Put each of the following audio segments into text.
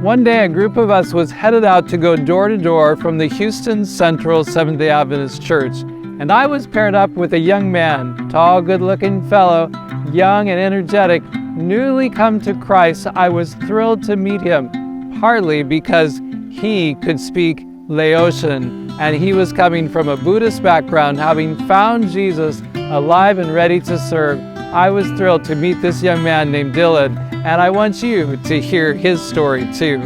One day, a group of us was headed out to go door to door from the Houston Central Seventh-day Adventist Church, and I was paired up with a young man, tall, good-looking fellow, young and energetic, newly come to Christ. I was thrilled to meet him, partly because he could speak Laotian, and he was coming from a Buddhist background, having found Jesus alive and ready to serve. I was thrilled to meet this young man named Dylan, and I want you to hear his story too.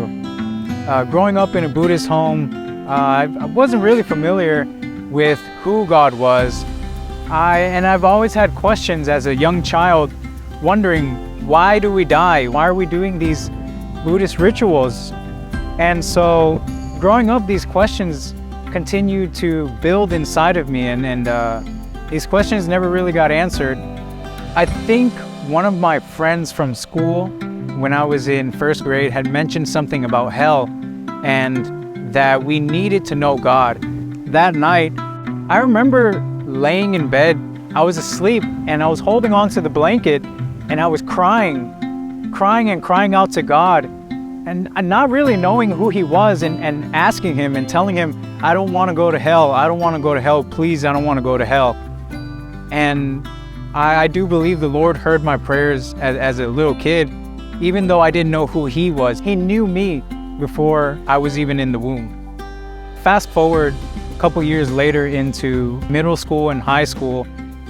Growing up in a Buddhist home, I wasn't really familiar with who God was. I've always had questions as a young child, wondering, why do we die? Why are we doing these Buddhist rituals? And so growing up, these questions continued to build inside of me, and these questions never really got answered. I think one of my friends from school, when I was in first grade, had mentioned something about hell and that we needed to know God. That night, I remember laying in bed. I was asleep and I was holding on to the blanket and I was crying out to God, and not really knowing who He was, and asking Him and telling Him, I don't want to go to hell. I don't want to go to hell. Please, I don't want to go to hell. And I do believe the Lord heard my prayers as a little kid, even though I didn't know who He was. He knew me before I was even in the womb. Fast forward a couple years later into middle school and high school,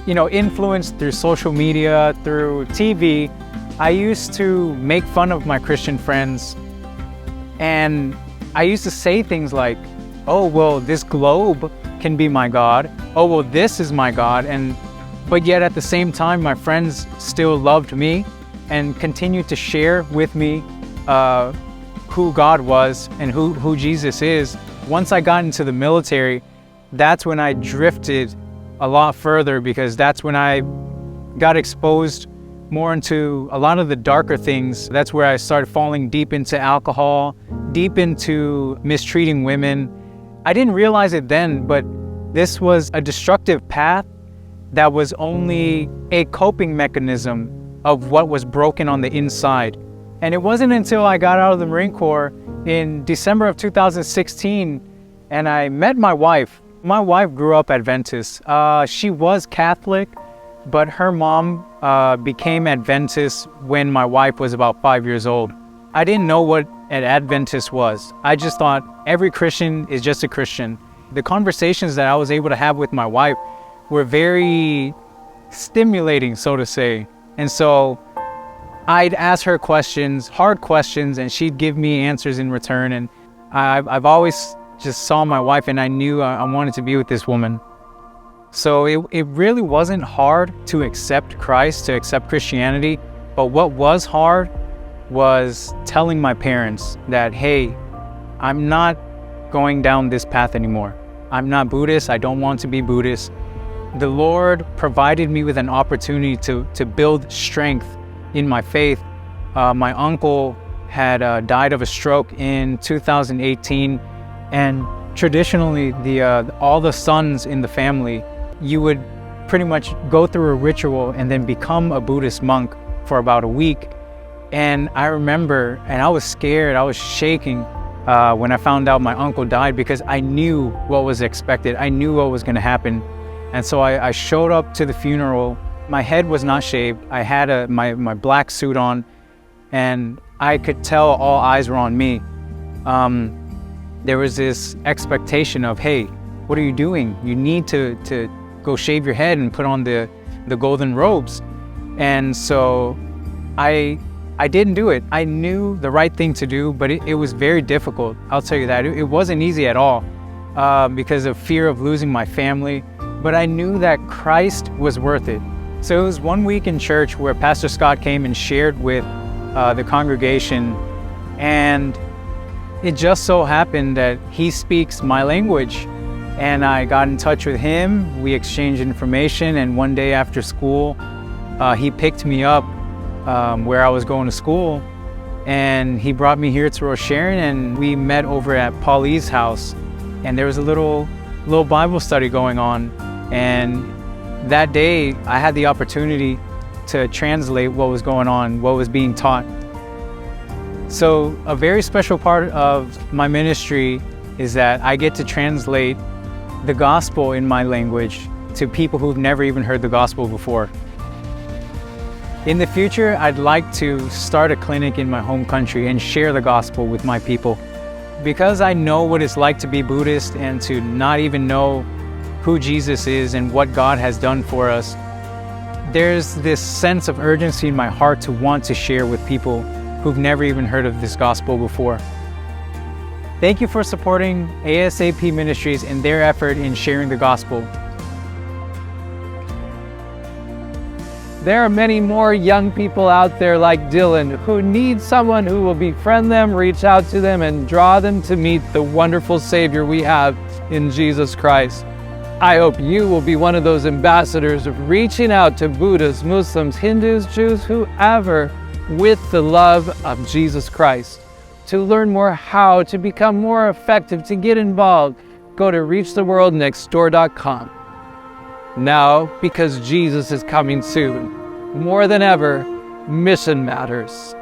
influenced through social media, through TV, I used to make fun of my Christian friends, and I used to say things like, oh, well, this globe can be my God. Oh, well, this is my God. But yet at the same time, my friends still loved me and continued to share with me who God was and who Jesus is. Once I got into the military, that's when I drifted a lot further, because that's when I got exposed more into a lot of the darker things. That's where I started falling deep into alcohol, deep into mistreating women. I didn't realize it then, but this was a destructive path that was only a coping mechanism of what was broken on the inside. And it wasn't until I got out of the Marine Corps in December of 2016 and I met my wife. My wife grew up Adventist. She was Catholic, but her mom became Adventist when my wife was about 5 years old. I didn't know what an Adventist was. I just thought every Christian is just a Christian. The conversations that I was able to have with my wife were very stimulating, so to say. And so I'd ask her questions, hard questions, and she'd give me answers in return. And I've always just saw my wife and I knew I wanted to be with this woman. So it really wasn't hard to accept Christ, to accept Christianity. But what was hard was telling my parents that, hey, I'm not going down this path anymore. I'm not Buddhist. I don't want to be Buddhist. The Lord provided me with an opportunity to build strength in my faith. My uncle had died of a stroke in 2018, and traditionally, all the sons in the family, you would pretty much go through a ritual and then become a Buddhist monk for about a week. And I remember, and I was scared, I was shaking when I found out my uncle died, because I knew what was expected. I knew what was going to happen. And so I showed up to the funeral. My head was not shaved. I had my black suit on, and I could tell all eyes were on me. There was this expectation of, hey, what are you doing? You need to go shave your head and put on the golden robes. And so I didn't do it. I knew the right thing to do, but it was very difficult. I'll tell you that. It wasn't easy at all because of fear of losing my family. But I knew that Christ was worth it. So it was one week in church where Pastor Scott came and shared with the congregation, and it just so happened that he speaks my language. And I got in touch with him, we exchanged information, and one day after school, he picked me up where I was going to school, and he brought me here to Rosh Sharon, and we met over at Paulie's house, and there was a little Bible study going on. And that day, I had the opportunity to translate what was going on, what was being taught. So a very special part of my ministry is that I get to translate the gospel in my language to people who've never even heard the gospel before. In the future, I'd like to start a clinic in my home country and share the gospel with my people. Because I know what it's like to be Buddhist and to not even know who Jesus is and what God has done for us, there's this sense of urgency in my heart to want to share with people who've never even heard of this gospel before. Thank you for supporting ASAP Ministries in their effort in sharing the gospel. There are many more young people out there like Dylan who need someone who will befriend them, reach out to them, and draw them to meet the wonderful Savior we have in Jesus Christ. I hope you will be one of those ambassadors of reaching out to Buddhists, Muslims, Hindus, Jews, whoever, with the love of Jesus Christ. To learn more how to become more effective, to get involved, go to reachtheworldnextdoor.com. Now, because Jesus is coming soon, more than ever, mission matters.